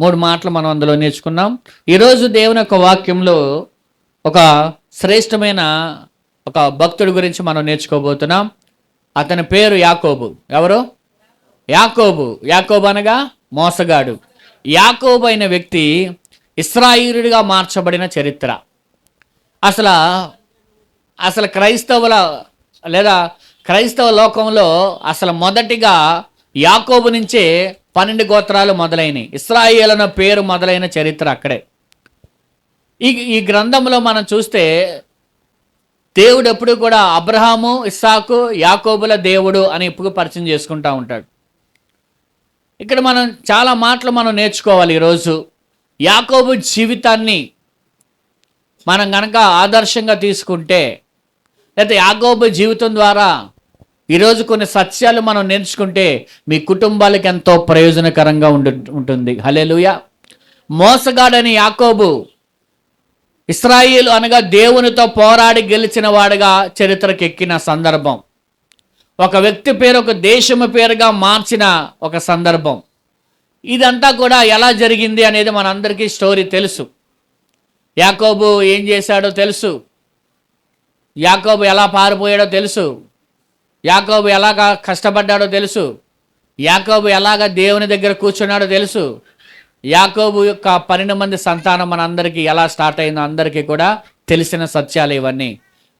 3 మాటలు మనం అందులో నేర్చుకున్నాం. ఈరోజు దేవుని యొక్క వాక్యంలో ఒక శ్రేష్టమైన ఒక భక్తుడి గురించి మనం నేర్చుకోబోతున్నాం. అతని పేరు యాకోబు. ఎవరు? యాకోబు. యాకోబు అనగా మోసగాడు. యాకోబు అయిన వ్యక్తి ఇశ్రాయేలుడిగా మార్చబడిన చరిత్ర. అసలు అసలు క్రైస్తవుల లేదా క్రైస్తవ లోకంలో అసలు మొదటిగా యాకోబు నుంచే 12 గోత్రాలు మొదలైనవి. ఇశ్రాయేలు అన్న పేరు మొదలైన చరిత్ర అక్కడే. ఈ గ్రంథంలో మనం చూస్తే దేవుడు ఎప్పుడు కూడా అబ్రహాము, ఇస్సాకు, యాకోబుల దేవుడు అని ఎప్పుడు పరిచయం చేసుకుంటూ ఉంటాడు. ఇక్కడ మనం చాలా మాటలు మనం నేర్చుకోవాలి ఈరోజు. యాకోబు జీవితాన్ని మనం కనుక ఆదర్శంగా తీసుకుంటే, లేకపోతే యాకోబు జీవితం ద్వారా ఈరోజు కొన్ని సత్యాలు మనం నేర్చుకుంటే మీ కుటుంబాలకు ఎంతో ప్రయోజనకరంగా ఉంటుంది. హల్లెలూయా. మోసగాడని యాకోబు ఇశ్రాయేలు అనగా దేవునితో పోరాడి గెలిచిన వాడుగా చరిత్రకు ఎక్కిన సందర్భం. ఒక వ్యక్తి పేరు ఒక దేశము పేరుగా మార్చిన ఒక సందర్భం. ఇదంతా కూడా ఎలా జరిగింది అనేది మనందరికీ స్టోరీ తెలుసు. యాకోబు ఏం చేశాడో తెలుసు. యాకోబు ఎలా పారిపోయాడో తెలుసు. యాకోబు ఎలాగా కష్టపడ్డాడో తెలుసు. యాకోబు ఎలాగా దేవుని దగ్గర కూర్చున్నాడో తెలుసు. యాకోబు యొక్క 12 మంది సంతానం మనందరికీ ఎలా స్టార్ట్ అయిందో అందరికీ కూడా తెలిసిన సత్యాలు ఇవన్నీ.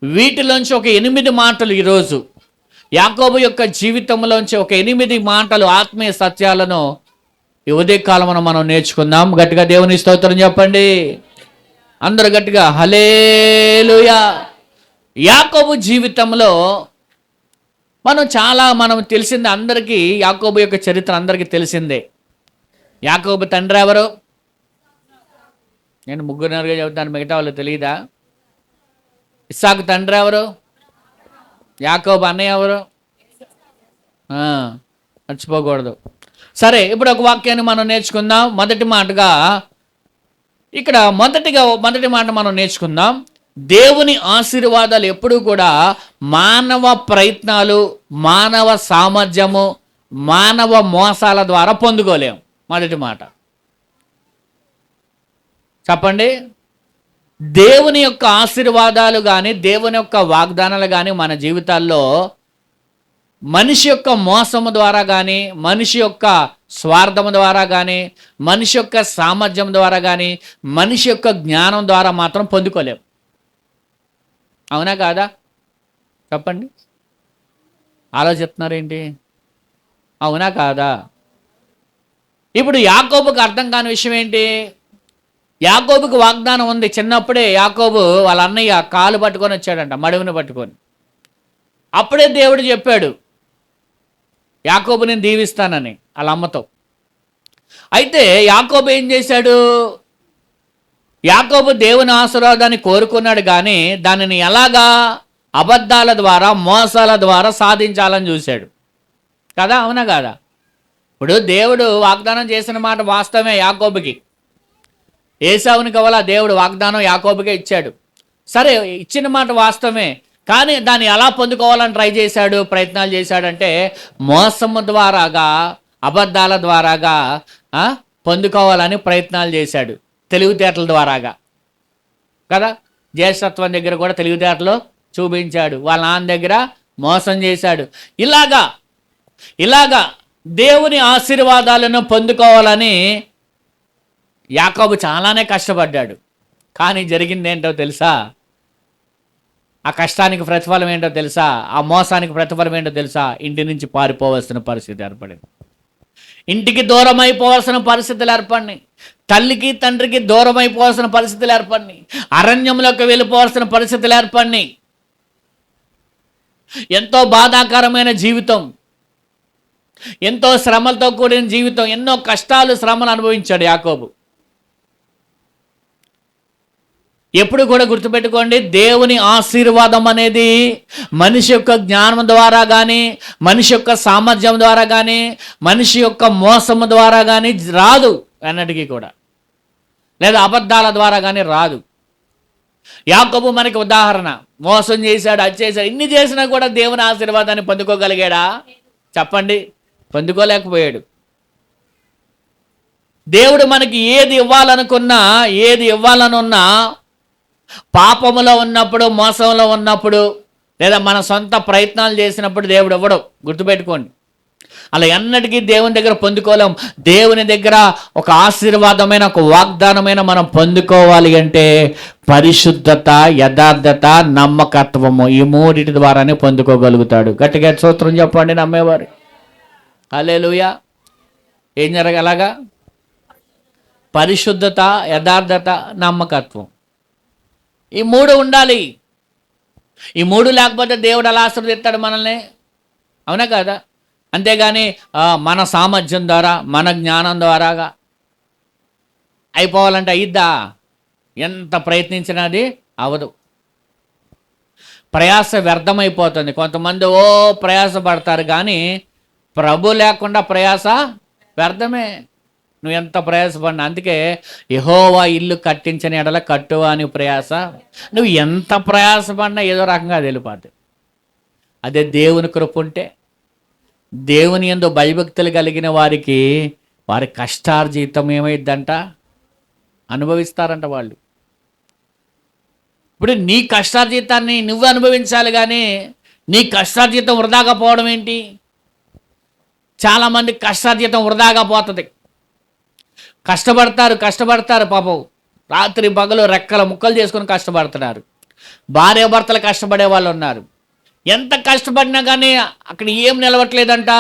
వీటిలోంచి ఒక 8 మాటలు ఈరోజు యాకోబు యొక్క జీవితంలోంచి ఒక 8 మాటలు ఆత్మీయ సత్యాలను ఈ ఉదయకాలమున మనం నేర్చుకుందాం. గట్టిగా దేవుని స్తోత్రం చెప్పండి. అందరూ గట్టిగా హల్లెలూయా. యాకోబు జీవితంలో మనం తెలిసిందే అందరికీ. యాకోబు యొక్క చరిత్ర అందరికీ తెలిసిందే. యాకోబు తండ్రి ఎవరు? నేను 3 చెబుతాను, మిగతా వాళ్ళు తెలియదా? ఇస్సాకు తండ్రి ఎవరు? యాకోబు అన్నయ్య ఎవరు? మర్చిపోకూడదు. సరే, ఇప్పుడు ఒక వాక్యాన్ని మనం నేర్చుకుందాం. మొదటి మాట మనం నేర్చుకుందాం. దేవుని ఆశీర్వాదాలు ఎప్పుడూ కూడా మానవ ప్రయత్నాలు, మానవ సామర్థ్యము, మానవ మోసాల ద్వారా పొందుకోలేం. మొదటి మాట చెప్పండి. దేవుని యొక్క ఆశీర్వాదాలు కానీ, దేవుని యొక్క వాగ్దానాలు కానీ మన జీవితాల్లో మనిషి యొక్క మోసము ద్వారా కానీ, మనిషి యొక్క స్వార్థము ద్వారా కానీ, మనిషి యొక్క సామర్థ్యం ద్వారా కానీ, మనిషి యొక్క జ్ఞానం ద్వారా మాత్రం పొందుకోలేం. అవునా కాదా? చెప్పండి. ఆలోచిస్తున్నారేంటి? అవునా కాదా? ఇప్పుడు యాకోబుకు అర్థం కాని విషయం ఏంటి? యాకోబుకు వాగ్దానం ఉంది. చిన్నప్పుడే యాకోబు వాళ్ళ అన్నయ్య కాలు పట్టుకొని వచ్చాడంట, మడువును పట్టుకొని. అప్పుడే దేవుడు చెప్పాడు యాకోబు నేను దీవిస్తానని వాళ్ళ అమ్మతో. అయితే యాకోబు ఏం చేశాడు? యాకోబు దేవుని ఆశీర్వాదాన్ని కోరుకున్నాడు, కానీ దానిని ఎలాగా అబద్ధాల ద్వారా, మోసాల ద్వారా సాధించాలని చూశాడు కదా? అవునా కాదా? ఇప్పుడు దేవుడు వాగ్దానం చేసిన మాట వాస్తవమే. యాకోబుకి, ఏశావునికి కావాలా దేవుడు వాగ్దానం యాకోబుకే ఇచ్చాడు. సరే, ఇచ్చిన మాట వాస్తవమే, కానీ దాన్ని ఎలా పొందుకోవాలని ట్రై చేశాడు, ప్రయత్నాలు చేశాడంటే మోసము ద్వారాగా, అబద్ధాల ద్వారాగా పొందుకోవాలని ప్రయత్నాలు చేశాడు. తెలివితేటల ద్వారాగా కదా? జ్యేష్ఠత్వం దగ్గర కూడా తెలివితేటలు చూపించాడు. వాళ్ళ నాన్న దగ్గర మోసం చేశాడు. ఇలాగా దేవుని ఆశీర్వాదాలను పొందుకోవాలని యాకోబు చాలానే కష్టపడ్డాడు. కానీ జరిగింది ఏంటో తెలుసా? ఆ కష్టానికి ప్రతిఫలం ఏంటో తెలుసా? ఆ మోసానికి ప్రతిఫలం ఏంటో తెలుసా? ఇంటి నుంచి పారిపోవలసిన పరిస్థితి ఏర్పడింది. ఇంటికి దూరం అయిపోవాల్సిన పరిస్థితులు ఏర్పడినాయి. తల్లికి తండ్రికి దూరం అయిపోవాల్సిన పరిస్థితులు ఏర్పడినాయి. అరణ్యంలోకి వెళ్ళిపోవాల్సిన పరిస్థితులు ఏర్పడినాయి. ఎంతో బాధాకరమైన జీవితం, ఎంతో శ్రమలతో కూడిన జీవితం, ఎన్నో కష్టాలు, శ్రమలు అనుభవించాడు యాకోబు. ఎప్పుడు కూడా గుర్తుపెట్టుకోండి, దేవుని ఆశీర్వాదం అనేది మనిషి యొక్క జ్ఞానం ద్వారా కానీ, మనిషి యొక్క సామర్థ్యం ద్వారా కానీ, మనిషి యొక్క మోసము ద్వారా కానీ రాదు అన్నటికీ కూడా, లేదా అబద్ధాల ద్వారా కానీ రాదు. యాకోబు మనకి ఉదాహరణ. మోసం చేశాడు, అది చేశాడు, ఇన్ని చేసినా కూడా దేవుని ఆశీర్వాదాన్ని పొందుకోగలిగాడా? చెప్పండి. పొందుకోలేకపోయాడు. దేవుడు మనకి ఏది ఇవ్వాలనుకున్నా, ఏది ఇవ్వాలనున్నా, పాపములో ఉన్నప్పుడు, మోసంలో ఉన్నప్పుడు, లేదా మన సొంత ప్రయత్నాలు చేసినప్పుడు దేవుడు ఇవ్వడు. గుర్తుపెట్టుకోండి. అలా ఎన్నటికీ దేవుని దగ్గర పొందుకోలేం. దేవుని దగ్గర ఒక ఆశీర్వాదమైన, ఒక వాగ్దానమైన మనం పొందుకోవాలి అంటే పరిశుద్ధత, యథార్థత, నమ్మకత్వము, ఈ మూడిటి ద్వారానే పొందుకోగలుగుతాడు. గట్టిగా స్తోత్రం చెప్పండి నమ్మేవారు. హల్లెలూయా. ఏం జరగలాగా? పరిశుద్ధత, యథార్థత, నమ్మకత్వం, ఈ మూడు ఉండాలి. ఈ మూడు లేకపోతే దేవుడు అలా ఆశీర్వదిస్తాడు మనల్ని? అవునా కదా? అంతేగాని మన సామర్థ్యం ద్వారా, మన జ్ఞానం ద్వారాగా అయిపోవాలంటే అయిద్దా? ఎంత ప్రయత్నించినా అది అవదు. ప్రయాస వ్యర్థమైపోతుంది. కొంతమంది ప్రయాస పడతారు, కానీ ప్రభు లేకుండా ప్రయాస వ్యర్థమే. నువ్వు ఎంత ప్రయాసపడినా. అందుకే యెహోవా ఇల్లు కట్టించని ఎడల కట్టువా అని ప్రయాస. నువ్వు ఎంత ప్రయాసపడినా ఏదో రకంగా వెళ్ళిపోతుంది. అదే దేవుని కృప ఉంటే, దేవుని యందు భయభక్తులు కలిగిన వారికి వారి కష్టార్జితం ఏమైద్దంట? అనుభవిస్తారంట వాళ్ళు. ఇప్పుడు నీ కష్టార్జితాన్ని నువ్వు అనుభవించాలి, కానీ నీ కష్టార్జితం వృధాగా పోవడం ఏంటి? చాలామంది కష్టార్జితం వృధాగా పోతుంది. కష్టపడతారు పాపం, రాత్రి పగలు రెక్కల ముక్కలు చేసుకొని కష్టపడుతున్నారు. భార్యాభర్తలు కష్టపడే వాళ్ళు ఉన్నారు. ఎంత కష్టపడినా కానీ అక్కడ ఏం నిలవట్లేదంట.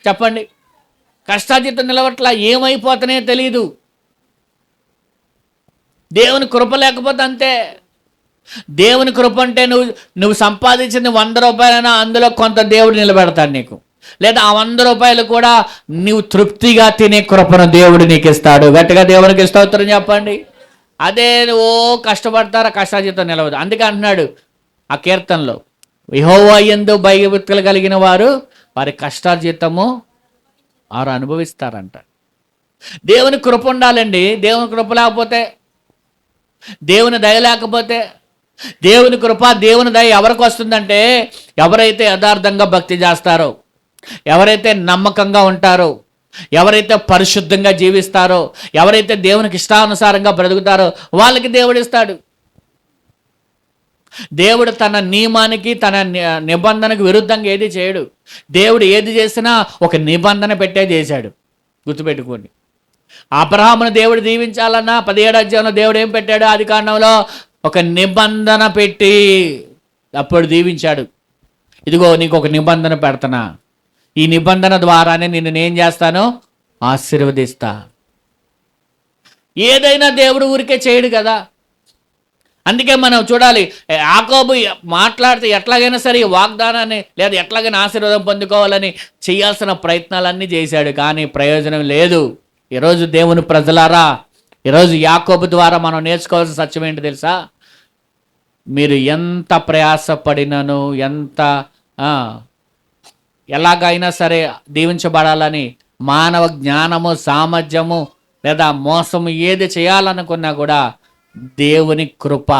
చెప్పండి, కష్టార్జితం నిలవట్లా. ఏమైపోతానే తెలియదు. దేవుని కృప లేకపోతే అంతే. దేవుని కృప అంటే నువ్వు సంపాదించింది 100 రూపాయలైనా అందులో కొంత దేవుడు నిలబెడతాడు నీకు. లేదా ఆ 100 రూపాయలు కూడా నువ్వు తృప్తిగా తినే కృపను దేవుడు నీకు ఇస్తాడు. గట్టిగా దేవునికి స్తోత్రం చెప్పండి. అదే కష్టపడతారా, కష్టార్జితం నిలవదు. అందుకే అంటున్నాడు ఆ కీర్తనలో, యెహోవా యందు భయభక్తులు కలిగిన వారు వారి కష్టార్జితము వారు అనుభవిస్తారంట. దేవుని కృప ఉండాలండి. దేవుని కృప లేకపోతే, దేవుని దయ లేకపోతే, దేవుని కృప, దేవుని దయ ఎవరికి వస్తుందంటే ఎవరైతే యథార్థంగా భక్తి చేస్తారో, ఎవరైతే నమ్మకంగా ఉంటారో, ఎవరైతే పరిశుద్ధంగా జీవిస్తారో, ఎవరైతే దేవునికి ఇష్టానుసారంగా బ్రతుకుతారో వాళ్ళకి దేవుడు ఇస్తాడు. దేవుడు తన నియమానికి, తన నిబంధనకు విరుద్ధంగా ఏది చేయడు. దేవుడు ఏది చేసినా ఒక నిబంధన పెట్టే చేశాడు. గుర్తుపెట్టుకోండి. అబ్రహామును దేవుడు దీవించాలన్నా 17వ అధ్యాయంలో దేవుడు ఏం పెట్టాడు? ఆదికాండంలో ఒక నిబంధన పెట్టి అప్పుడు దీవించాడు. ఇదిగో నీకు ఒక నిబంధన పెడతానా, ఈ నిబంధన ద్వారానే నిన్ను ఏం చేస్తాను? ఆశీర్వదిస్తా. ఏదైనా దేవుడు ఊరికే చేయడు కదా. అందుకే మనం చూడాలి, యాకోబు మాట్లాడితే ఎట్లాగైనా సరే ఈ వాగ్దానాన్ని లేదా ఎట్లాగైనా ఆశీర్వాదం పొందుకోవాలని చేయాల్సిన ప్రయత్నాలన్నీ చేశాడు, కానీ ప్రయోజనం లేదు. ఈరోజు దేవుని ప్రజలారా, ఈరోజు యాకోబు ద్వారా మనం నేర్చుకోవాల్సిన సత్యం ఏంటి తెలుసా? మీరు ఎంత ప్రయాసపడినను, ఎంత ఎలాగైనా సరే దీవించబడాలని మానవ జ్ఞానము, సామర్థ్యము లేదా మోసము ఏది చేయాలనుకున్నా కూడా దేవుని కృప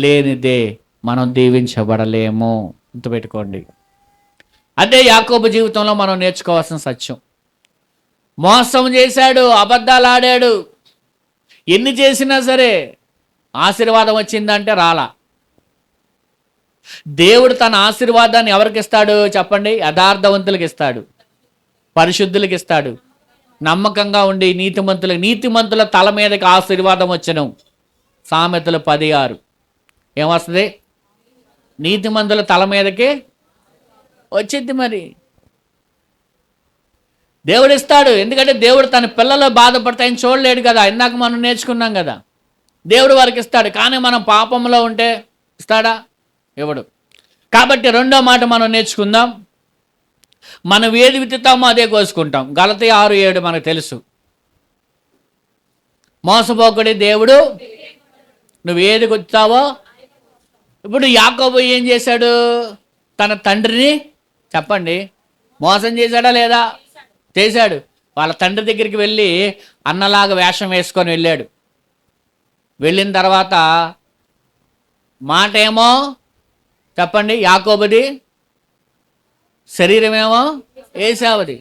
లేనిదే మనం దీవించబడలేము. గుర్తుపెట్టుకోండి. అదే యాకోబు జీవితంలో మనం నేర్చుకోవాల్సిన సత్యం. మోసం చేశాడు, అబద్ధాలు ఆడాడు, ఎన్ని చేసినా సరే ఆశీర్వాదం వచ్చిందంటే రాలా. దేవుడు తన ఆశీర్వాదాన్ని ఎవరికి ఇస్తాడు చెప్పండి? యథార్థవంతులకు ఇస్తాడు, పరిశుద్ధులకు ఇస్తాడు, నమ్మకంగా ఉండి నీతిమంతుల తల మీదకి ఆశీర్వాదం వచ్చను. సామెతలు 10:6 ఏమొస్తుంది? నీతిమంతుల తల మీదకి వచ్చింది. మరి దేవుడు ఇస్తాడు. ఎందుకంటే దేవుడు తన పిల్లలు బాధపడితే ఆయన చూడలేడు కదా. ఇందాక మనం నేర్చుకున్నాం కదా, దేవుడు వారికి ఇస్తాడు. కానీ మనం పాపంలో ఉంటే ఇస్తాడా? ఇవ్వడు. కాబట్టి రెండో మాట మనం నేర్చుకుందాం. మనం ఏది విత్తుతామో అదే కోసుకుంటాం. గలతీ 6:7 మనకు తెలుసు. మోసపోకుడి దేవుడు, నువ్వు ఏది కొత్తావో. ఇప్పుడు యాకోబు ఏం చేశాడు? తన తండ్రిని చెప్పండి మోసం చేశాడా లేదా? చేశాడు. వాళ్ళ తండ్రి దగ్గరికి వెళ్ళి అన్నలాగా వేషం వేసుకొని వెళ్ళాడు. వెళ్ళిన తర్వాత మాట ఏమో చెప్పండి యాకోబుది, శరీరం ఏమో ఏసావుది.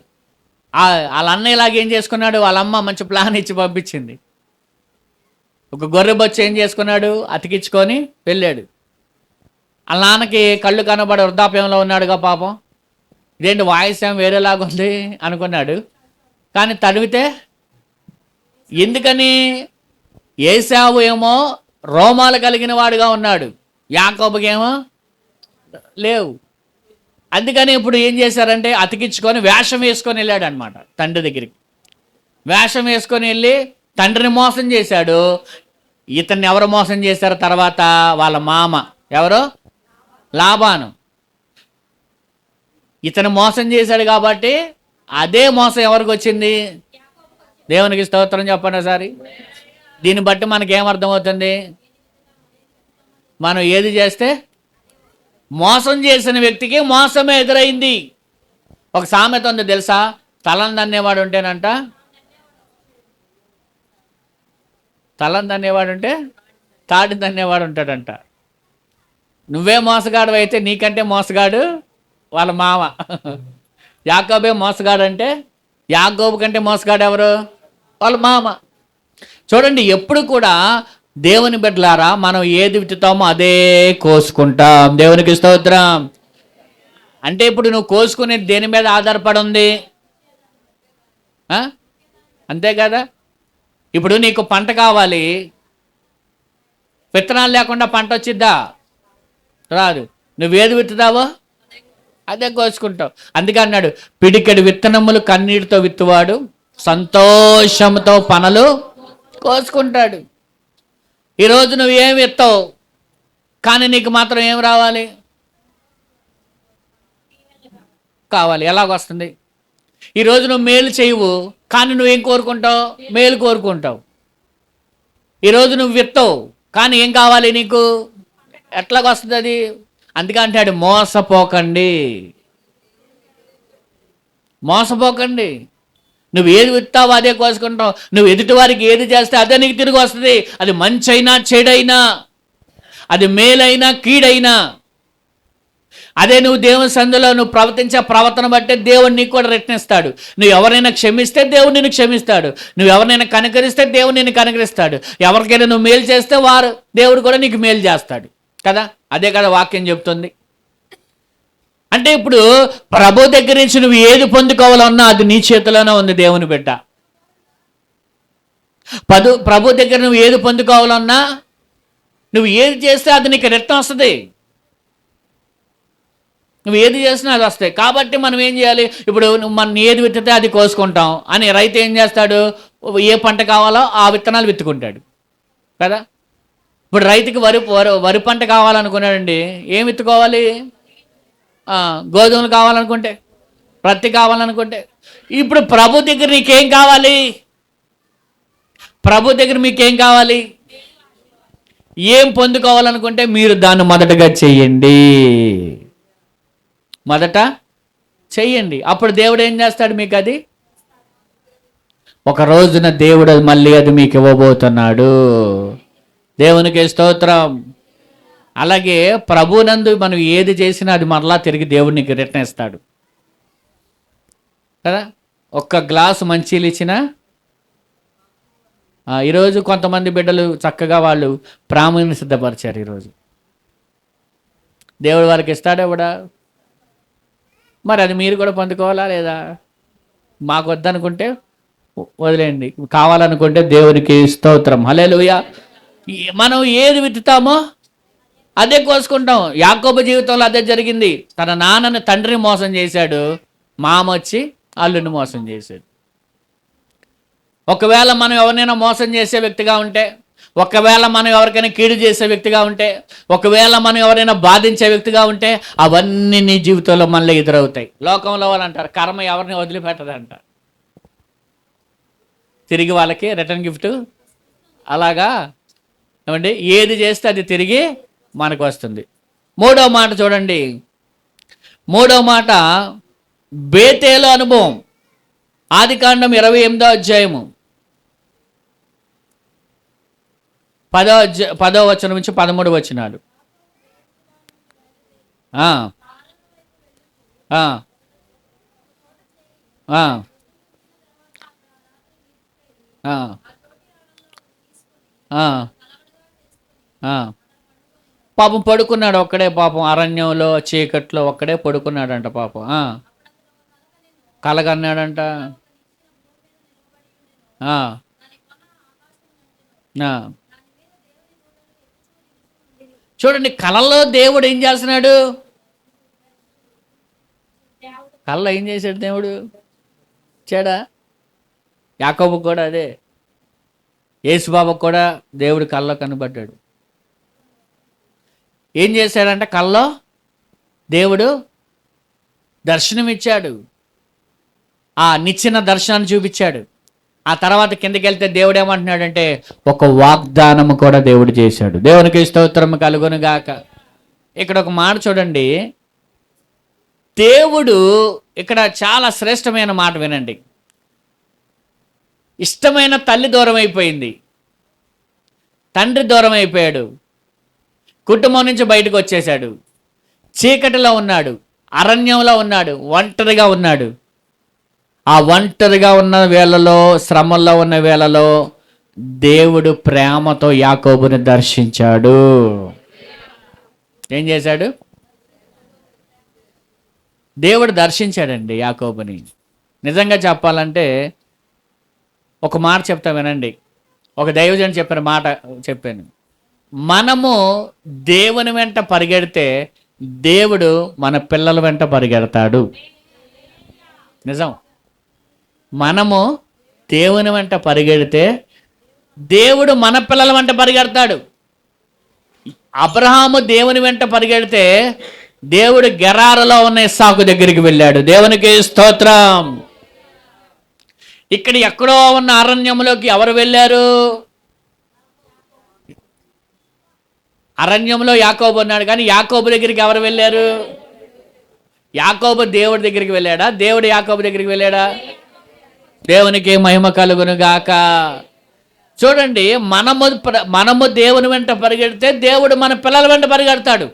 వాళ్ళ అన్నయ్యలాగా ఏం చేసుకున్నాడు, వాళ్ళ అమ్మ మంచి ప్లాన్ ఇచ్చి పంపించింది. ఒక గొర్రె బొచ్చు ఏం చేసుకున్నాడు, అతికించుకొని వెళ్ళాడు. వాళ్ళ నాన్నకి కళ్ళు కనబడే వృద్ధాప్యంలో ఉన్నాడుగా పాపం. ఇదేంటి వాయిస్ ఏం వేరేలాగా ఉంది అనుకున్నాడు. కానీ తడివితే ఎందుకని, ఏశావు ఏమో రోమాలు కలిగిన వాడుగా ఉన్నాడు, యాకోబుకేమో లేవు. అందుకని ఇప్పుడు ఏం చేశారంటే అతికించుకొని వేషం వేసుకొని వెళ్ళాడు అనమాట తండ్రి దగ్గరికి. వేషం వేసుకొని వెళ్ళి తండ్రిని మోసం చేశాడు. ఇతన్ని ఎవరు మోసం చేశారు తర్వాత, వాళ్ళ మామ ఎవరు, లాబాను. ఇతను మోసం చేశాడు కాబట్టి అదే మోసం ఎవరికి వచ్చింది, దేవునికి స్తోత్రం చెప్పండి ఒకసారి. దీన్ని బట్టి మనకేమర్థమవుతుంది, మనం ఏది చేస్తే మోసం చేసిన వ్యక్తికి మోసమే ఎదురైంది. ఒక సామెత ఉంది తెలుసా, తలను దన్నేవాడు ఉంటేనంట, తలను దన్నేవాడు ఉంటే తాటి దన్నేవాడు ఉంటాడంట. నువ్వే మోసగాడు అయితే నీకంటే మోసగాడు వాళ్ళ మామ. యాకోబే మోసగాడు అంటే యాకోబు కంటే మోసగాడు ఎవరు, వాళ్ళ మామ. చూడండి, ఎప్పుడు కూడా దేవుని బిడ్డలారా మనం ఏది విత్తుతామో అదే కోసుకుంటాం. దేవునికి స్తోత్రం. అంటే ఇప్పుడు నువ్వు కోసుకునేది దేని మీద ఆధారపడి ఉంది, అంతే కదా. ఇప్పుడు నీకు పంట కావాలి, విత్తనాలు లేకుండా పంట వచ్చిద్దా, రాదు. నువ్వేది విత్తుతావో అదే కోసుకుంటావు. అందుకే అన్నాడు, పిడికెడు విత్తనములు కన్నీటితో విత్తువాడు సంతోషంతో పనులు కోసుకుంటాడు. ఈరోజు నువ్వు ఏం విత్తావు, కానీ నీకు మాత్రం ఏం రావాలి, కావాలి. ఎలాగొస్తుంది? ఈరోజు నువ్వు మేలు చేయవు, కానీ నువ్వేం కోరుకుంటావు, మేలు కోరుకుంటావు. ఈరోజు నువ్వు విత్తావు, కానీ ఏం కావాలి నీకు, ఎట్లాగొస్తుంది అది? అందుకే అంటాడు మోసపోకండి, మోసపోకండి. నువ్వు ఏది విత్తావో అదే కోసుకుంటావు. నువ్వు ఎదుటి వారికి ఏది చేస్తే అదే నీకు తిరిగి వస్తుంది. అది మంచైనా చెడైనా, అది మేలైనా కీడైనా. అదే నువ్వు దేవుని సందులో నువ్వు ప్రవర్తించే ప్రవర్తన బట్టే దేవుడు నీకు కూడా రెట్టిస్తాడు. నువ్వు ఎవరైనా క్షమిస్తే దేవుడు నిన్ను క్షమిస్తాడు. నువ్వు ఎవరినైనా కనుకరిస్తే దేవుడు నిన్ను కనుకరిస్తాడు. ఎవరికైనా నువ్వు మేలు చేస్తే దేవుడు కూడా నీకు మేలు చేస్తాడు కదా. అదే కదా వాక్యం చెప్తుంది. అంటే ఇప్పుడు ప్రభు దగ్గర నుంచి నువ్వు ఏది పొందుకోవాలన్నా అది నీ చేతిలోనే ఉంది దేవుని బిడ్డ. ప్రభు దగ్గర నువ్వు ఏది పొందుకోవాలన్నా, నువ్వు ఏది చేస్తే అది నీకు రిటర్న్ వస్తుంది. నువ్వు ఏది చేసినా అది వస్తాయి. కాబట్టి మనం ఏం చేయాలి, ఇప్పుడు మనం ఏది విత్తితే అది కోసుకుంటాం అని రైతు ఏం చేస్తాడు, ఏ పంట కావాలో ఆ విత్తనాలు విత్తుకుంటాడు కదా. ఇప్పుడు రైతుకి వరి పంట కావాలనుకున్నాడండి, ఏం విత్తుకోవాలి, గోధుమలు కావాలనుకుంటే, ప్రత్తి కావాలనుకుంటే. ఇప్పుడు ప్రభు దగ్గర నీకేం కావాలి, ప్రభు దగ్గర మీకేం కావాలి, ఏం పొందుకోవాలనుకుంటే మీరు దాన్ని మొదటగా చెయ్యండి, మొదట చెయ్యండి. అప్పుడు దేవుడు ఏం చేస్తాడు మీకు, అది ఒక రోజున దేవుడు మళ్ళీ అది మీకు ఇవ్వబోతున్నాడు. దేవునికి స్తోత్రం. అలాగే ప్రభునందు మనం ఏది చేసినా అది మరలా తిరిగి దేవుడికి రిటర్న్ ఇస్తాడు కదా. ఒక్క గ్లాసు మంచిలు ఇచ్చినా, ఈరోజు కొంతమంది బిడ్డలు చక్కగా వాళ్ళు ప్రాముఖ్యత సిద్ధపరిచారు. ఈరోజు దేవుడు వాళ్ళకి ఇస్తాడే కూడా, మరి అది మీరు కూడా పొందుకోవాలా లేదా? మాకు వద్దనుకుంటే వదిలేయండి, కావాలనుకుంటే దేవునికి స్తోత్రం. హల్లెలూయా. మనం ఏది విత్తుతామో అదే కోసుకుంటాం. యాకోబు జీవితంలో అదే జరిగింది. తన నాన్నని తండ్రిని మోసం చేశాడు, మామ వచ్చి అల్లుని మోసం చేశాడు. ఒకవేళ మనం ఎవరినైనా మోసం చేసే వ్యక్తిగా ఉంటే, ఒకవేళ మనం ఎవరికైనా కీడు చేసే వ్యక్తిగా ఉంటే, ఒకవేళ మనం ఎవరైనా బాధించే వ్యక్తిగా ఉంటే, అవన్నీ నీ జీవితంలో మళ్ళీ ఎదురవుతాయి. లోకంలో వాళ్ళు అంటారు కర్మ ఎవరిని వదిలిపెట్టదంట, తిరిగి వాళ్ళకి రిటర్న్ గిఫ్ట్. అలాగా ఏమండి, ఏది చేస్తే అది తిరిగి మనకు వస్తుంది. మూడవ మాట చూడండి, మూడవ మాట బేతేలు అనుభవం. ఆదికాండం 28వ అధ్యాయము 10వ వచనం నుంచి 13 వచనాలు. ఆ, ఆ, ఆ. పాపం పడుకున్నాడు ఒక్కడే, పాపం అరణ్యంలో చీకట్లో ఒక్కడే పడుకున్నాడంట పాపం. కలగన్నాడంట. ఆ, ఆ. చూడండి, కలలో దేవుడు ఏం చేస్తున్నాడు? కలలో ఏం చేశాడు దేవుడు? చేడా యాకోబు కూడా అదే. యేసుబాబుకు కూడా దేవుడు కల్లో కనబడ్డాడు. ఏం చేశాడంటే కల్లో దేవుడు దర్శనమిచ్చాడు. ఆ నిచ్చిన దర్శనాన్ని చూపించాడు. ఆ తర్వాత కిందకి వెళ్తే దేవుడు ఏమంటున్నాడంటే ఒక వాగ్దానము కూడా దేవుడు చేశాడు. దేవునికి స్తోత్రం కలుగును గాక. ఇక్కడ ఒక మాట చూడండి. దేవుడు ఇక్కడ చాలా శ్రేష్టమైన మాట వినండి. ఇష్టమైన తల్లి దూరం అయిపోయింది, తండ్రి దూరం అయిపోయాడు, కుటుంబం నుంచి బయటకు వచ్చేసాడు, చీకటిలో ఉన్నాడు, అరణ్యంలో ఉన్నాడు, ఒంటరిగా ఉన్నాడు. ఆ ఒంటరిగా ఉన్న వేళలో, శ్రమల్లో ఉన్న వేళలో దేవుడు ప్రేమతో యాకోబుని దర్శించాడు. ఏం చేశాడు? దేవుడు దర్శించాడండి యాకోబుని. నిజంగా చెప్పాలంటే ఒక మాట చెప్తా వినండి. ఒక దైవజన్ చెప్పిన మాట చెప్పాను. మనము దేవుని వెంట పరిగెడితే దేవుడు మన పిల్లల వెంట పరిగెడతాడు. నిజం. మనము దేవుని వెంట పరిగెడితే దేవుడు మన పిల్లల వెంట పరిగెడతాడు. అబ్రహాము దేవుని వెంట పరిగెడితే దేవుడు గెరారులో ఉన్న ఇస్సాకు దగ్గరికి వెళ్ళాడు. దేవునికి స్తోత్రం. ఇక్కడ ఎక్కడో ఉన్న అరణ్యంలోకి ఎవరు వెళ్ళారు? అరణ్యంలో యాకోబు ఉన్నాడు, కానీ యాకోబు దగ్గరికి ఎవరు వెళ్ళారు? యాకోబు దేవుడి దగ్గరికి వెళ్ళాడా? దేవుడు యాకోబు దగ్గరికి వెళ్ళాడా? దేవునికి మహిమ కలుగును గాక. చూడండి, మనము దేవుని వెంట పరిగెడితే దేవుడు మన పిల్లల వెంట పరిగెడతాడు.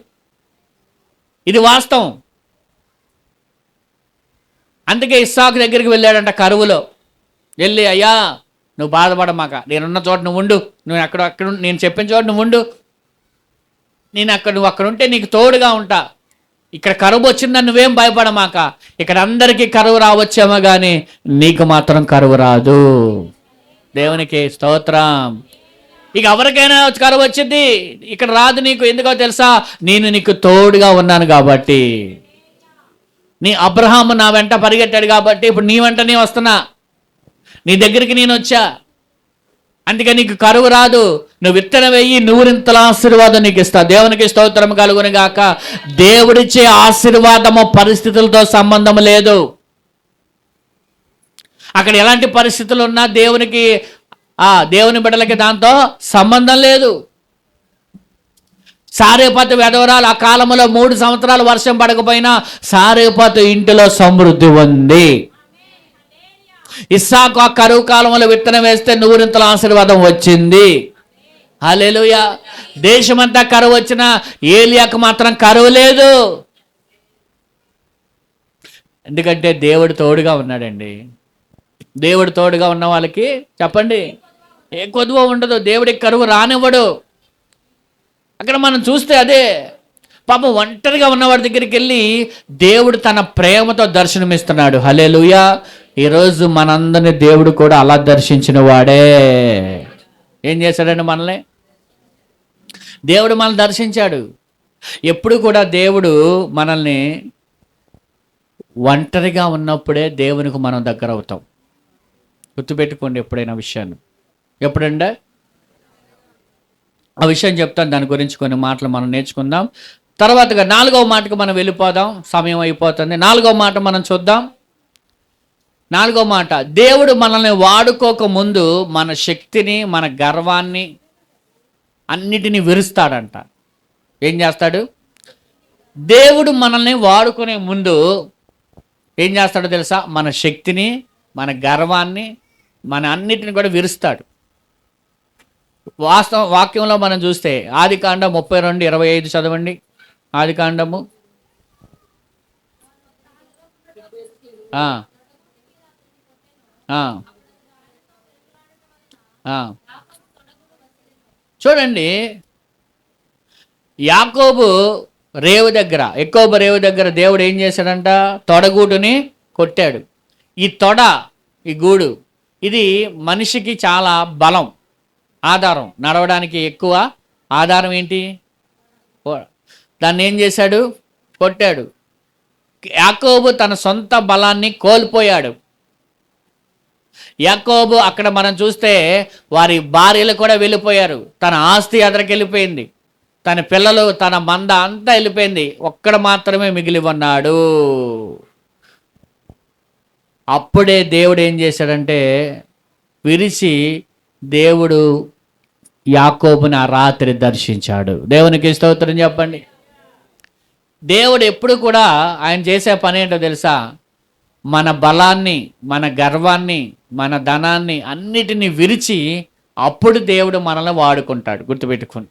ఇది వాస్తవం. అందుకే ఇస్సాకు దగ్గరికి వెళ్ళాడంట కరువులో. వెళ్ళి, అయ్యా నువ్వు బాధపడమాక, నేనున్న చోట నువ్వు ఉండు, నువ్వు అక్కడ నేను చెప్పిన చోట నువ్వు ఉండు, నువ్వు అక్కడ ఉంటే నీకు తోడుగా ఉంటా. ఇక్కడ కరువు వచ్చిందని నువ్వేం భయపడమాక, ఇక్కడ అందరికీ కరువు రావచ్చేమో కానీ నీకు మాత్రం కరువు రాదు. దేవునికి స్తోత్రం. ఇక ఎవరికైనా కరువు వచ్చింది, ఇక్కడ రాదు నీకు. ఎందుకో తెలుసా? నేను నీకు తోడుగా ఉన్నాను కాబట్టి. నీ అబ్రహాము నా వెంట పరిగెట్టాడు కాబట్టి ఇప్పుడు నీ వెంట నేను వస్తున్నా, నీ దగ్గరికి నేను వచ్చా. అందుకే నీకు కరువు రాదు. నువ్వు విత్తనం వేయి, నూరింతల ఆశీర్వాదం నీకు ఇస్తా. దేవునికి స్తోత్రం కలుగును గాక. దేవుడిచ్చే ఆశీర్వాదము పరిస్థితులతో సంబంధం లేదు. అక్కడ ఎలాంటి పరిస్థితులు ఉన్నా దేవుని బిడ్డలకి దాంతో సంబంధం లేదు. సారేపాతు వెధవరాలు ఆ కాలంలో 3 సంవత్సరాలు వర్షం పడకపోయినా సారేపాతు ఇంటిలో సమృద్ధి ఉంది. ఇస్సాకు ఆ కరువు కాలంలో విత్తనం వేస్తే నూరింతల ఆశీర్వాదం వచ్చింది. హల్లెలూయా. దేశమంతా కరువు వచ్చినా ఏలియాకు మాత్రం కరువు లేదు. ఎందుకంటే దేవుడు తోడుగా ఉన్నాడండి. దేవుడు తోడుగా ఉన్న వాళ్ళకి చెప్పండి ఏ కొదువ ఉండదు. దేవుడికి కరువు రానివ్వడు. అక్కడ మనం చూస్తే అదే. పాపం ఒంటరిగా ఉన్నవాడి దగ్గరికి వెళ్ళి దేవుడు తన ప్రేమతో దర్శనమిస్తున్నాడు. హల్లెలూయా. ఈరోజు మనందరినీ దేవుడు కూడా అలా దర్శించిన వాడే. ఏం చేశాడండి మనల్ని? దేవుడు మనల్ని దర్శించాడు. ఎప్పుడు కూడా దేవుడు మనల్ని ఒంటరిగా ఉన్నప్పుడే దేవునికి మనం దగ్గర అవుతాం. గుర్తుపెట్టుకోండి ఎప్పుడైనా విషయాన్ని. ఎప్పుడంటే ఆ విషయం చెప్తాను, దాని గురించి కొన్ని మాటలు మనం నేర్చుకుందాం. తర్వాతగా 4వ మాటకు మనం వెళ్ళిపోదాం, సమయం అయిపోతుంది. 4వ మాట మనం చూద్దాం. 4వ మాట, దేవుడు మనల్ని వాడుకోక ముందు మన శక్తిని, మన గర్వాన్ని అన్నిటినీ విరుస్తాడంట. ఏం చేస్తాడు? దేవుడు మనల్ని వాడుకునే ముందు ఏం చేస్తాడో తెలుసా? మన శక్తిని, మన గర్వాన్ని, మన అన్నిటిని కూడా విరుస్తాడు. వాక్యంలో మనం చూస్తే ఆదికాండం 32:25 చదవండి. ఆదికాండము ఆ. చూడండి, యాకోబు ఎక్కోబు రేవు దగ్గర దేవుడు ఏం చేశాడంట? తొడగూటుని కొట్టాడు. ఈ తొడ, ఈ గూడు, ఇది మనిషికి చాలా బలం, ఆధారం, నడవడానికి ఎక్కువ ఆధారం ఏంటి? దాన్ని ఏం చేశాడు? కొట్టాడు. యాకోబు తన సొంత బలాన్ని కోల్పోయాడు. యాకోబు అక్కడ మనం చూస్తే వారి భార్యలు కూడా వెళ్ళిపోయారు, తన ఆస్తి ఎదరికెళ్ళిపోయింది, తన పిల్లలు, తన మంద అంతా వెళ్ళిపోయింది, ఒక్కడ మాత్రమే మిగిలి ఉన్నాడు. అప్పుడే దేవుడు ఏం చేశాడంటే, విరిచి దేవుడు యాకోబుని ఆ రాత్రి దర్శించాడు. దేవునికి స్తోత్రం చెప్పండి. దేవుడు ఎప్పుడు కూడా ఆయన చేసే పని ఏంటో తెలుసా? మన బలాన్ని, మన గర్వాన్ని, మన ధనాన్ని అన్నిటినీ విరిచి అప్పుడు దేవుడు మనల్ని వాడుకుంటాడు. గుర్తుపెట్టుకోండి.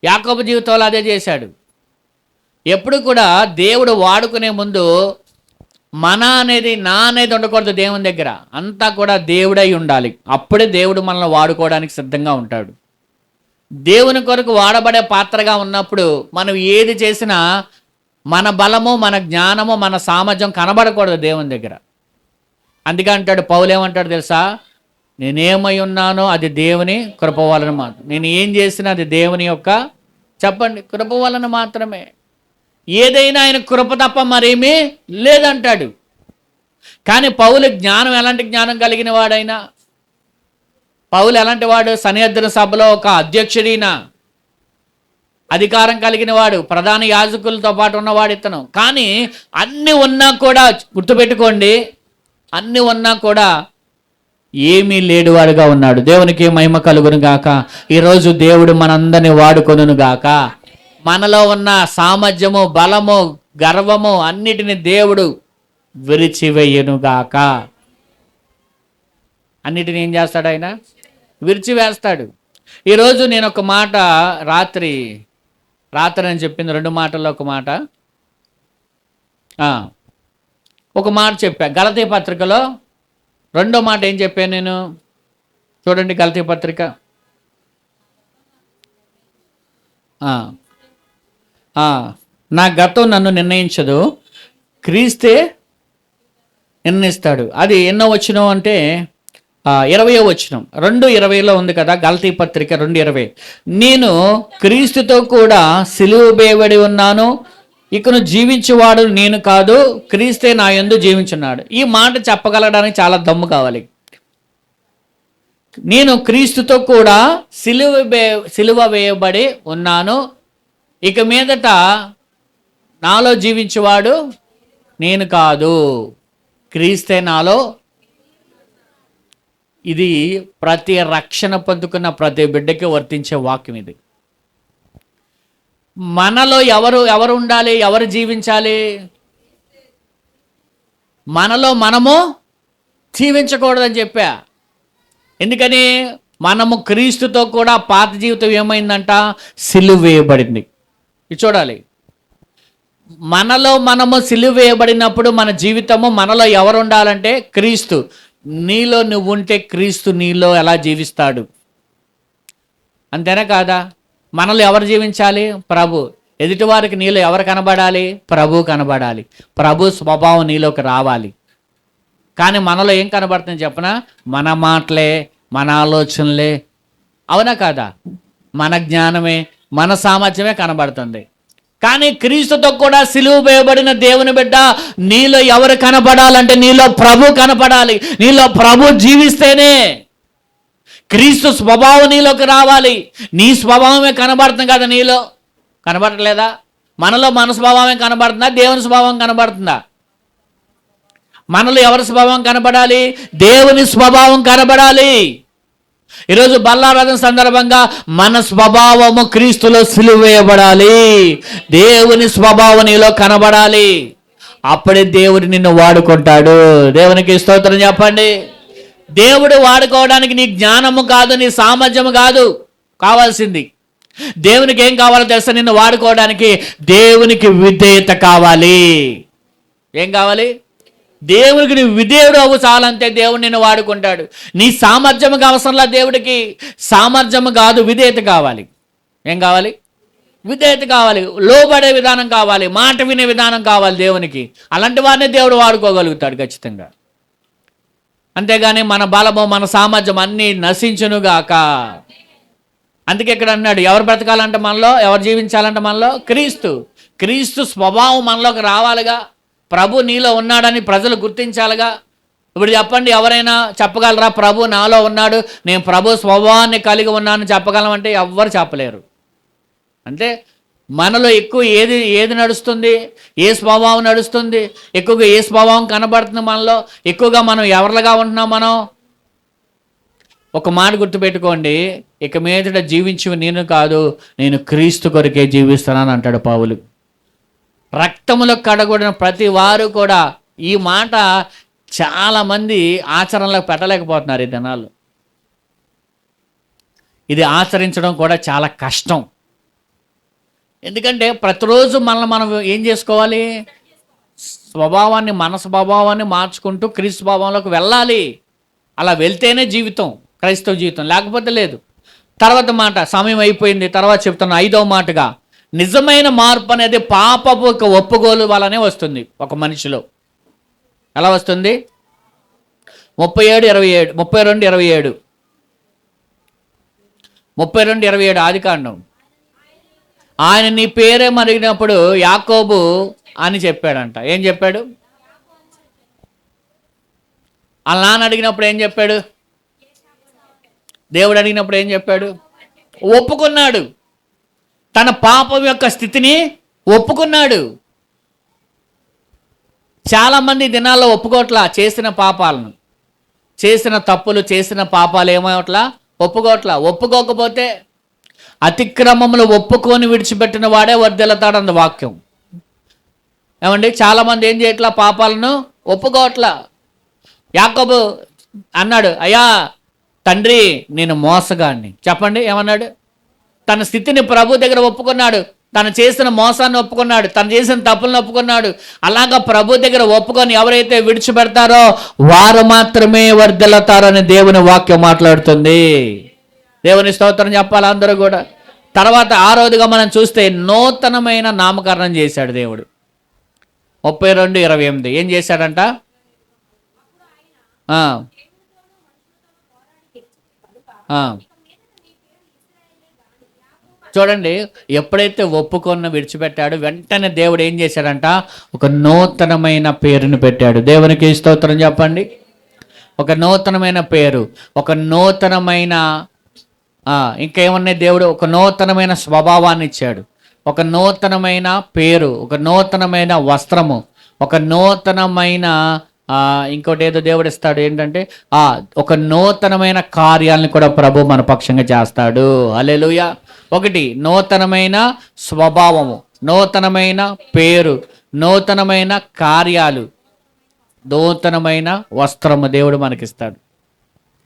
యాకోబు జీవితంలో అదే చేశాడు. ఎప్పుడు కూడా దేవుడు వాడుకునే ముందు మన అనేది, నా అనేది ఉండకూడదు. దేవుని దగ్గర అంతా కూడా దేవుడై ఉండాలి. అప్పుడే దేవుడు మనల్ని వాడుకోవడానికి సిద్ధంగా ఉంటాడు. దేవుని కొరకు వాడబడే పాత్రగా ఉన్నప్పుడు మనం ఏది చేసినా మన బలము, మన జ్ఞానము, మన సామర్థ్యం కనబడకూడదు దేవుని దగ్గర. అందుకే అంటాడు పౌలు, ఏమంటాడు తెలుసా? నేనేమై ఉన్నానో అది దేవుని కృప వలన మాత్రం, నేను ఏం చేసినా అది దేవుని యొక్క, చెప్పండి, కృప వలన మాత్రమే. ఏదైనా ఆయన కృప తప్ప మరేమీ లేదంటాడు. కానీ పౌలు జ్ఞానం ఎలాంటి జ్ఞానం కలిగిన వాడైనా? పౌలు ఎలాంటి వాడు? సన్హెద్రిన సభలో ఒక అధ్యక్షుడిన, అధికారం కలిగిన వాడు, ప్రధాన యాజకులతో పాటు ఉన్నవాడు ఇతను. కానీ అన్నీ ఉన్నా కూడా, గుర్తుపెట్టుకోండి, అన్నీ ఉన్నా కూడా ఏమీ లేనివాడుగా ఉన్నాడు. దేవునికి మహిమ కలుగును గాక. ఈరోజు దేవుడు మనందరినీ వాడుకొనును గాక. మనలో ఉన్న సామర్థ్యము, బలము, గర్వము అన్నిటిని దేవుడు విరిచివేయునుగాక. అన్నిటిని ఏం చేస్తాడు? ఆయన విరిచివేస్తాడు. ఈరోజు నేను ఒక మాట రాత్రి అని చెప్పింది, 2 మాటల్లో ఒక మాట చెప్పా. గలతీ పత్రికలో 2వ మాట ఏం చెప్పాను నేను? చూడండి, గలతీ పత్రిక నా గతం నన్ను నిర్ణయించదు, క్రీస్తే నిర్ణయిస్తాడు. అది ఎన్నో వచనం అంటే 20వ వచనం, 2:20 ఉంది కదా, గలతీ పత్రిక 2:20. నేను క్రీస్తుతో కూడా సిలువ వేయబడి ఉన్నాను, ఇకను జీవించేవాడు నేను కాదు, క్రీస్తే నా యందు జీవించున్నాడు. ఈ మాట చెప్పగలడానికి చాలా దమ్ము కావాలి. నేను క్రీస్తుతో కూడా సిలువ వేయబడి ఉన్నాను, ఇక మీదట నాలో జీవించేవాడు నేను కాదు, క్రీస్తే నాలో. ఇది ప్రతి రక్షణ పొందుకున్న ప్రతి బిడ్డకి వర్తించే వాక్యం ఇది. మనలో ఎవరు ఉండాలి? ఎవరు జీవించాలి? మనలో మనము జీవించకూడదని చెప్పా. ఎందుకని? మనము క్రీస్తుతో కూడా పాత జీవితం ఏమైందంట? సిలువ వేయబడింది. ఇది చూడాలి. మనలో మనము సిలువ వేయబడినప్పుడు మన జీవితము, మనలో ఎవరు ఉండాలంటే క్రీస్తు. నీలో నువ్వు ఉంటే క్రీస్తు నీలో ఎలా జీవిస్తాడు? అంతేనా కాదా? మనలో ఎవరు జీవించాలి? ప్రభు. ఎదుటివారికి నీలో ఎవరు కనబడాలి? ప్రభు కనబడాలి. ప్రభు స్వభావం నీలోకి రావాలి. కానీ మనలో ఏం కనబడుతుంది చెప్పనా? మన మాటలే, మన ఆలోచనలే, అవునా కాదా? మన జ్ఞానమే, మన సామర్థ్యమే కనబడుతుంది. కానీ క్రీస్తుతో కూడా సిలువ వేయబడిన దేవుని బిడ్డ, నీలో ఎవరు కనపడాలంటే నీలో ప్రభు కనపడాలి. నీలో ప్రభు జీవిస్తేనే క్రీస్తు స్వభావం నీలోకి రావాలి. నీ స్వభావమే కనబడుతుంది కదా, నీలో కనబడట్లేదా? మనలో మన స్వభావమే కనబడుతుందా? దేవుని స్వభావం కనబడుతుందా? మనలో ఎవరి స్వభావం కనబడాలి? దేవుని స్వభావం కనబడాలి. ఈరోజు బల్లారాధన సందర్భంగా మన స్వభావము క్రీస్తులో సిలువ వేయబడాలి. దేవుని స్వభావం నీలో కనబడాలి. అప్పుడే దేవుడు నిన్ను వాడుకుంటాడు. దేవునికి స్తోత్రం చెప్పండి. దేవుడు వాడుకోవడానికి నీ జ్ఞానము కాదు, నీ సామర్థ్యము కాదు కావాల్సింది. దేవునికి ఏం కావాలో తెలుసా? నిన్ను వాడుకోవడానికి దేవునికి విధేయత కావాలి. ఏం కావాలి? దేవుడికి నువ్వు విధేయుడు అవ్వు చాలంతే, దేవుడు నిన్ను వాడుకుంటాడు. నీ సామర్థ్యంగా అవసరంలా, దేవుడికి సామర్థ్యం కాదు, విధేయత కావాలి. ఏం కావాలి? విధేయత కావాలి, లోబడే విధానం కావాలి, మాట వినే విధానం కావాలి దేవునికి. అలాంటి వారిని దేవుడు వాడుకోగలుగుతాడు ఖచ్చితంగా. అంతేగాని మన బలము మన సామర్థ్యం అన్నీ నశించునుగాక. అందుకే ఇక్కడ అన్నాడు, ఎవరు బ్రతకాలంటే మనలో, ఎవరు జీవించాలంటే మనలో? క్రీస్తు. క్రీస్తు స్వభావం మనలోకి రావాలిగా, ప్రభు నీలో ఉన్నాడని ప్రజలు గుర్తించాలిగా. ఇప్పుడు చెప్పండి, ఎవరైనా చెప్పగలరా ప్రభు నాలో ఉన్నాడు, నేను ప్రభు స్వభావాన్ని కలిగి ఉన్నానని చెప్పగలమంటే ఎవ్వరు చెప్పలేరు. అంటే మనలో ఎక్కువ ఏది నడుస్తుంది, ఏ స్వభావం నడుస్తుంది, ఎక్కువగా ఏ స్వభావం కనబడుతుంది మనలో, ఎక్కువగా మనం ఎవరిలాగా ఉంటున్నాం? మనం ఒక మాట గుర్తుపెట్టుకోండి, ఇక మీదట జీవించి నేను కాదు, నేను క్రీస్తు కొరకే జీవిస్తున్నాను అంటాడు పౌలు. రక్తములో కడగొడిన ప్రతి వారు కూడా, ఈ మాట చాలామంది ఆచరణలో పెట్టలేకపోతున్నారు ఈ దినాల్లో. ఇది ఆచరించడం కూడా చాలా కష్టం. ఎందుకంటే ప్రతిరోజు మనం ఏం చేసుకోవాలి? స్వభావాన్ని, మన స్వభావాన్ని మార్చుకుంటూ క్రీస్తు స్వభావంలోకి వెళ్ళాలి. అలా వెళ్తేనే జీవితం, క్రైస్తవ జీవితం, లేకపోతే లేదు. తర్వాత మాట, సమయం అయిపోయింది, తర్వాత చెప్తాను. 5వ మాటగా, నిజమైన మార్పు అనేది పాపపు ఒక ఒప్పుకోలు వల్లనే వస్తుంది ఒక మనిషిలో. ఎలా వస్తుంది? 32:27 ఆదికాండం. ఆయన నీ పేరే అడిగినప్పుడు యాకోబు అని చెప్పాడంట. ఏం చెప్పాడు? వాళ్ళ నాన్న అడిగినప్పుడు ఏం చెప్పాడు? దేవుడు అడిగినప్పుడు ఏం చెప్పాడు? ఒప్పుకున్నాడు. తన పాపం యొక్క స్థితిని ఒప్పుకున్నాడు. చాలామంది దినాల్లో ఒప్పుకోవట్లా చేసిన పాపాలను, చేసిన తప్పులు, చేసిన పాపాలు ఏమవట్లా? ఒప్పుకోవట్లా. ఒప్పుకోకపోతే అతిక్రమములు ఒప్పుకొని విడిచిపెట్టిన వాడే వర్ధిల్లుతాడన్న వాక్యం. ఏమండి, చాలామంది ఏం చేయట్లా? పాపాలను ఒప్పుకోవట్లా. యాకోబు అన్నాడు, అయ్యా తండ్రి నేను మోసగాడిని. చెప్పండి, ఏమన్నాడు? తన స్థితిని ప్రభు దగ్గర ఒప్పుకున్నాడు, తను చేసిన మోసాన్ని ఒప్పుకున్నాడు, తను చేసిన తప్పులను ఒప్పుకున్నాడు. అలాగా ప్రభు దగ్గర ఒప్పుకొని ఎవరైతే విడిచిపెడతారో వారు మాత్రమే వర్ధిల్లుతారని దేవుని వాక్యం మాట్లాడుతుంది. దేవుని స్తోత్రం చెప్పాలి అందరూ కూడా. తర్వాత 6వదిగా మనం చూస్తే నూతనమైన నామకరణం చేశాడు దేవుడు. 32:28 ఏం చేశాడంట? చూడండి, ఎప్పుడైతే ఒప్పుకొని విడిచిపెట్టాడు, వెంటనే దేవుడు ఏం చేశాడంట? ఒక నూతనమైన పేరుని పెట్టాడు. దేవునికి స్తోత్రం చెప్పండి. ఒక నూతనమైన పేరు, ఒక నూతనమైన ఇంకేమన్నా దేవుడు ఒక నూతనమైన స్వభావాన్ని ఇచ్చాడు, ఒక నూతనమైన పేరు, ఒక నూతనమైన వస్త్రము, ఒక నూతనమైన ఇంకోటి ఏదో దేవుడు ఇస్తాడు. ఏంటంటే ఒక నూతనమైన కార్యాలను కూడా ప్రభు మన పక్షంగా చేస్తాడు. హల్లెలూయా. ఒకటి నూతనమైన స్వభావము, నూతనమైన పేరు, నూతనమైన కార్యాలు, నూతనమైన వస్త్రము దేవుడు మనకిస్తాడు.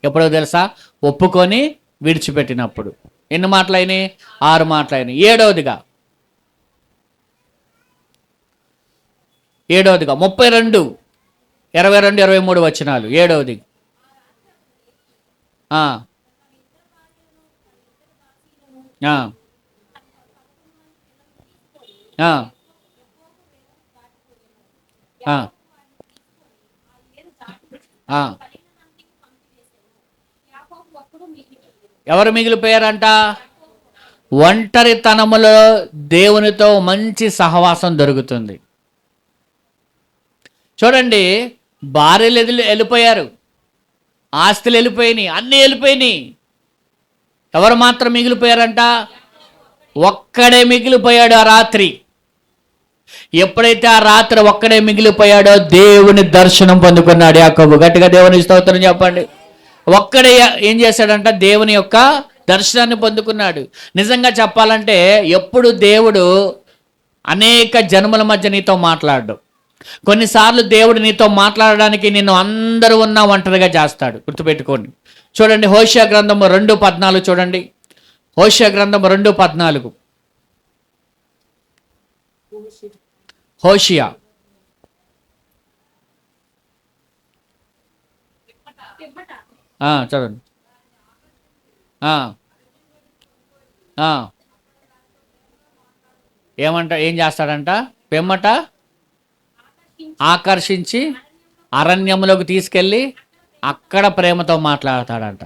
ఎప్పుడో తెలుసా? ఒప్పుకొని విడిచిపెట్టినప్పుడు. ఎన్ని మాటలైనాయి? 6 మాటలైనాయి. 7వదిగా 32:22-23 వచనాలు. 7వది ఎవరు మిగిలిపోయారంట? ఒంటరితనములో దేవునితో మంచి సహవాసం దొరుకుతుంది. చూడండి, భార్యలు వెళ్ళిపోయారు, ఆస్తులు వెళ్ళిపోయినాయి, అన్నీ వెళ్ళిపోయినాయి. ఎవరు మాత్రం మిగిలిపోయారంట? ఒక్కడే మిగిలిపోయాడు ఆ రాత్రి. ఎప్పుడైతే ఆ రాత్రి ఒక్కడే మిగిలిపోయాడో దేవుని దర్శనం పొందుకున్నాడు యాకోబు. గట్టిగా దేవుని స్తోత్రం చెప్పండి. ఒక్కడే ఏం చేశాడంట? దేవుని యొక్క దర్శనాన్ని పొందుకున్నాడు. నిజంగా చెప్పాలంటే ఎప్పుడు దేవుడు అనేక జన్మల మధ్య నీతో మాట్లాడు. కొన్నిసార్లు దేవుడు నీతో మాట్లాడడానికి నిన్ను అందరూ ఉన్న ఒంటరిగా చేస్తాడు. గుర్తుపెట్టుకోండి. చూడండి, హోషియా గ్రంథము 2:14 చూడండి. హోషియా గ్రంథము 2:14. హోషియా చదవండి. ఆ, ఆ. ఏం చేస్తాడంట? పిమ్మట ఆకర్షించి అరణ్యంలోకి తీసుకెళ్ళి అక్కడ ప్రేమతో మాట్లాడతాడంట.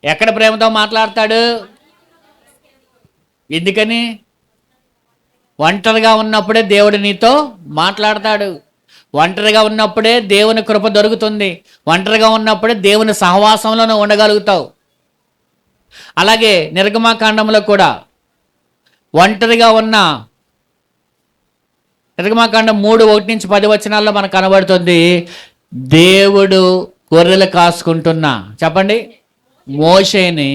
ఎక్కడ ప్రేమతో మాట్లాడతాడు? ఎందుకని? ఒంటరిగా ఉన్నప్పుడే దేవుడు నీతో మాట్లాడతాడు. ఒంటరిగా ఉన్నప్పుడే దేవుని కృప దొరుకుతుంది. ఒంటరిగా ఉన్నప్పుడే దేవుని సహవాసంలో నువ్వు ఉండగలుగుతావు. అలాగే నిర్గమాకాండంలో కూడా ఒంటరిగా ఉన్న నిర్గమాకాండం 3:1-10 మనకు కనబడుతుంది. దేవుడు గొర్రెలు కాసుకుంటున్నా చెప్పండి మోషేని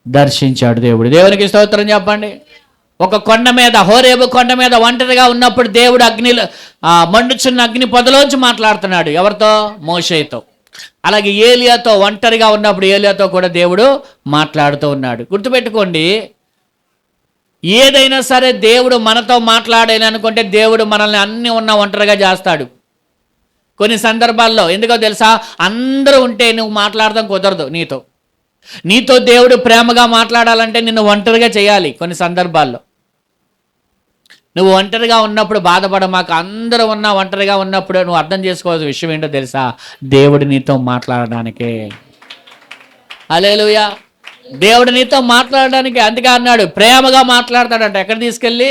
దర్శించాడు దేవుడు. దేవునికి స్తోత్రం చెప్పండి. ఒక కొండ మీద, హోరేబు కొండ మీద ఒంటరిగా ఉన్నప్పుడు దేవుడు మండుచున్న అగ్ని పొదలోంచి మాట్లాడుతున్నాడు. ఎవరితో? మోషేతో. అలాగే ఏలియాతో ఒంటరిగా ఉన్నప్పుడు ఏలియాతో కూడా దేవుడు మాట్లాడుతూ ఉన్నాడు. గుర్తుపెట్టుకోండి, ఏదైనా సరే దేవుడు మనతో మాట్లాడాలి అనుకుంటే దేవుడు మనల్ని అన్ని ఒంటరిగా చేస్తాడు. కొన్ని సందర్భాల్లో ఎందుకో తెలుసా, అందరూ ఉంటే నువ్వు మాట్లాడడం కుదరదు. నీతో దేవుడు ప్రేమగా మాట్లాడాలంటే నిన్ను ఒంటరిగా చేయాలి. కొన్ని సందర్భాల్లో నువ్వు ఒంటరిగా ఉన్నప్పుడు బాధపడమాక. అందరూ ఒంటరిగా ఉన్నప్పుడు నువ్వు అర్థం చేసుకోవాల్సిన విషయం ఏంటో తెలుసా, దేవుడు నీతో మాట్లాడడానికే. హల్లెలూయా. దేవుడు నీతో మాట్లాడడానికి. అందుకే అన్నాడు ప్రేమగా మాట్లాడతాడంట. ఎక్కడ తీసుకెళ్ళి?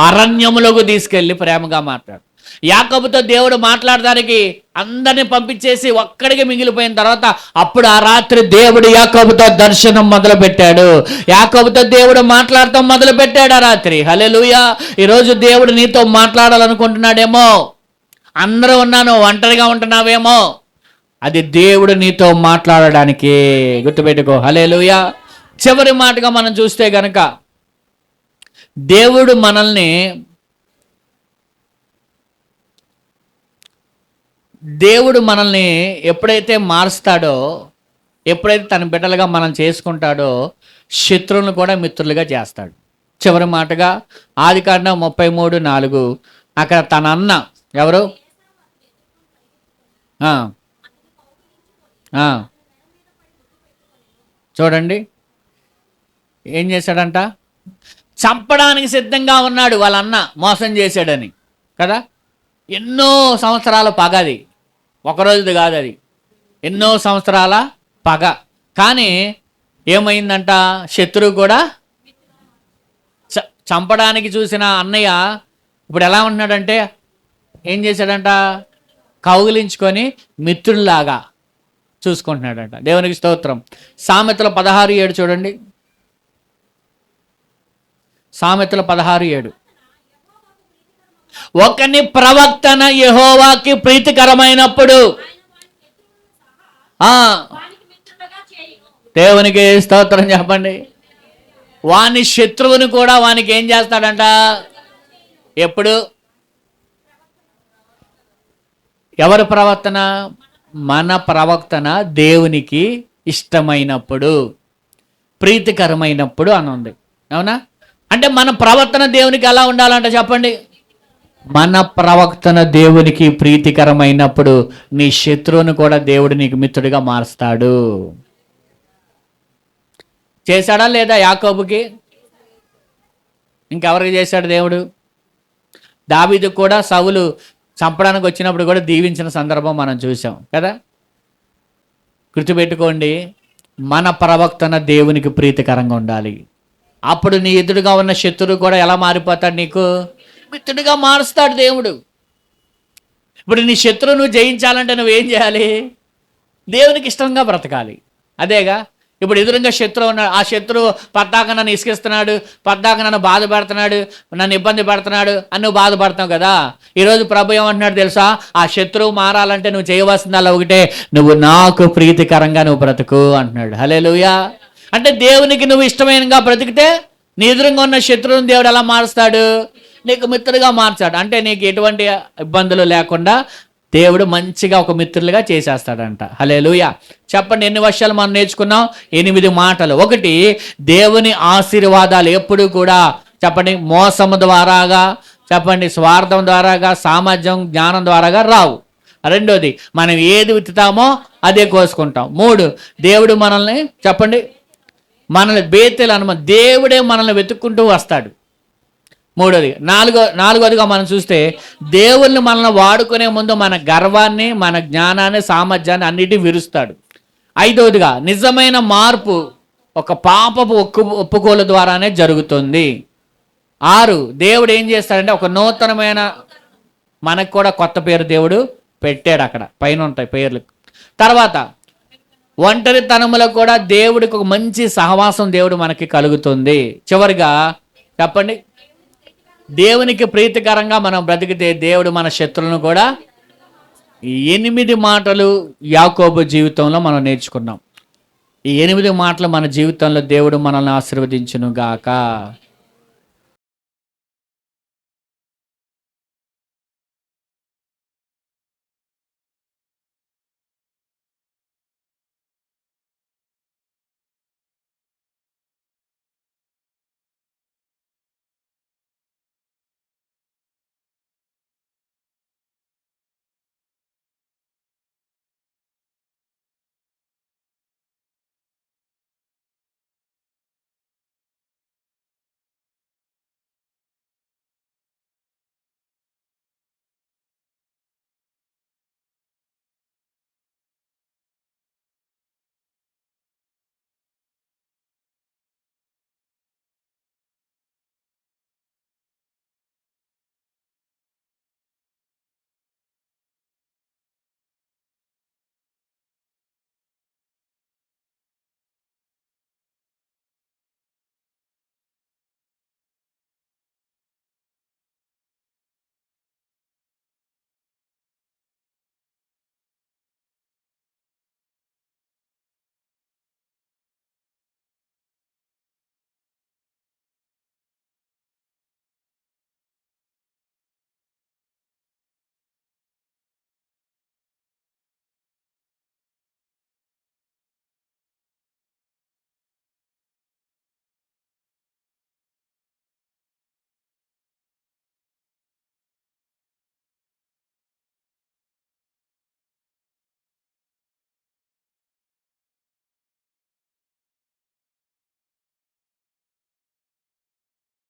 అరణ్యములోకి తీసుకెళ్ళి ప్రేమగా మాట్లాడు. యాకోబుతో దేవుడు మాట్లాడడానికి అందరిని పంపించేసి ఒక్కడికి మిగిలిపోయిన తర్వాత అప్పుడు ఆ రాత్రి దేవుడు యాకోబుతో దర్శనం మొదలు పెట్టాడు. యాకోబుతో దేవుడు మాట్లాడటం మొదలు పెట్టాడు ఆ రాత్రి. హల్లెలూయా. ఈరోజు దేవుడు నీతో మాట్లాడాలనుకుంటున్నాడేమో. అందరూ ఉన్నాను, ఒంటరిగా ఉంటున్నావేమో. అది దేవుడు నీతో మాట్లాడడానికి. గుర్తుపెట్టుకో. హల్లెలూయా. చివరి మాటగా మనం చూస్తే గనక దేవుడు మనల్ని ఎప్పుడైతే మారుస్తాడో, ఎప్పుడైతే తన బిడ్డలుగా మనం చేసుకుంటాడో, శత్రువులను కూడా మిత్రులుగా చేస్తాడు. చివరి మాటగా ఆదికాండం 33:4 అక్కడ తన అన్న ఎవరు? చూడండి ఏం చేశాడంట? చంపడానికి సిద్ధంగా ఉన్నాడు వాళ్ళ అన్న మోసం చేశాడని కదా. ఎన్నో సంవత్సరాల పగ అది, ఒకరోజుది కాదు, అది ఎన్నో సంవత్సరాల పగ. కానీ ఏమైందంట? శత్రువు కూడా చంపడానికి చూసిన అన్నయ్య ఇప్పుడు ఎలా ఉంటున్నాడంటే ఏం చేశాడంట? కౌగిలించుకొని మిత్రుల్లాగా చూసుకుంటున్నాడంట. దేవునికి స్తోత్రం. సామెతల 16:7 చూడండి. సామెతల 16:7 ఒకని ప్రవర్తన యెహోవాకి ప్రీతికరమైనప్పుడు దేవునికి స్తోత్రం చెప్పండి. వాని శత్రువుని కూడా వానికి ఏం చేస్తాడంట? ఎప్పుడు? ఎవరి ప్రవర్తన? మన ప్రవర్తన దేవునికి ఇష్టమైనప్పుడు, ప్రీతికరమైనప్పుడు అని ఉంది. అవునా? అంటే మన ప్రవర్తన దేవునికి ఎలా ఉండాలంట చెప్పండి? మన ప్రవర్తన దేవునికి ప్రీతికరమైనప్పుడు నీ శత్రువును కూడా దేవుడు నీకు మిత్రుడిగా మారుస్తాడు. చేశాడా లేదా యాకోబుకి? ఇంకెవరికి చేశాడు దేవుడు? దావీదు కూడా సౌలు చంపడానికి వచ్చినప్పుడు కూడా దీవించిన సందర్భం మనం చూసాం కదా. గుర్తుపెట్టుకోండి, మన ప్రవర్తన దేవునికి ప్రీతికరంగా ఉండాలి. అప్పుడు నీ ఎదురుగా ఉన్న శత్రువు కూడా ఎలా మారిపోతాడు? నీకు మిత్రుడిగా మారుస్తాడు దేవుడు. ఇప్పుడు నీ శత్రువు నువ్వు జయించాలంటే నువ్వేం చేయాలి? దేవునికి ఇష్టంగా బ్రతకాలి. అదేగా. ఇప్పుడు ఎదురుగా శత్రువు ఉన్నాడు, ఆ శత్రువు పద్దాక నన్ను ఇసుకిస్తున్నాడు, పద్దాక నన్ను బాధ పెడుతున్నాడు, నన్ను ఇబ్బంది పెడుతున్నాడు అని నువ్వు బాధపడతావు కదా. ఈరోజు ప్రభు ఏమంటున్నాడు తెలుసా? ఆ శత్రువు మారాలంటే నువ్వు చేయవలసిందల్లా ఒకటే, నువ్వు నాకు ప్రీతికరంగా నువ్వు బ్రతుకు అంటున్నాడు. హల్లెలూయా. అంటే దేవునికి నువ్వు ఇష్టమైనగా బ్రతికితే నీ ఎదురుగా ఉన్న శత్రువుని దేవుడు ఎలా మారుస్తాడు? నీకు మిత్రుడిగా మార్చాడు. అంటే నీకు ఎటువంటి ఇబ్బందులు లేకుండా దేవుడు మంచిగా ఒక మిత్రులుగా చేసేస్తాడంట. హల్లెలూయా. చెప్పండి, ఎన్ని వర్షాలు మనం నేర్చుకున్నాం? 8 మాటలు. ఒకటి, దేవుని ఆశీర్వాదాలు ఎప్పుడు కూడా చెప్పండి మోసము ద్వారాగా, చెప్పండి స్వార్థం ద్వారాగా, సామర్థ్యం జ్ఞానం ద్వారాగా రావు. రెండోది, మనం ఏది విత్తుతామో అదే కోసుకుంటాం. 3, దేవుడు మనల్ని చెప్పండి, మనల్ని బేతేలు అనమాట, దేవుడే మనల్ని వెతుక్కుంటూ వస్తాడు. మూడోది. నాలుగోదిగా మనం చూస్తే దేవుణ్ణి మనల్ని వాడుకునే ముందు మన గర్వాన్ని, మన జ్ఞానాన్ని, సామర్థ్యాన్ని అన్నిటినీ విరుస్తాడు. 5వదిగా, నిజమైన మార్పు ఒక పాపపు ఒప్పుకోలు ద్వారానే జరుగుతుంది. 6, దేవుడు ఏం చేస్తాడంటే ఒక నూతనమైన, మనకు కూడా కొత్త పేరు దేవుడు పెట్టాడు, అక్కడ పైన ఉంటాయి పేర్లు. తర్వాత ఒంటరితనములో కూడా దేవుడికి ఒక మంచి సహవాసం దేవుడు మనకి కలుగుతుంది. చివరిగా చెప్పండి, దేవునికి ప్రీతికరంగా మనం బ్రతికితే దేవుడు మన శత్రువులను కూడా. 8 మాటలు యాకోబు జీవితంలో మనం నేర్చుకున్నాం. ఈ 8 మాటలు మన జీవితంలో దేవుడు మనల్ని ఆశీర్వదించును గాక.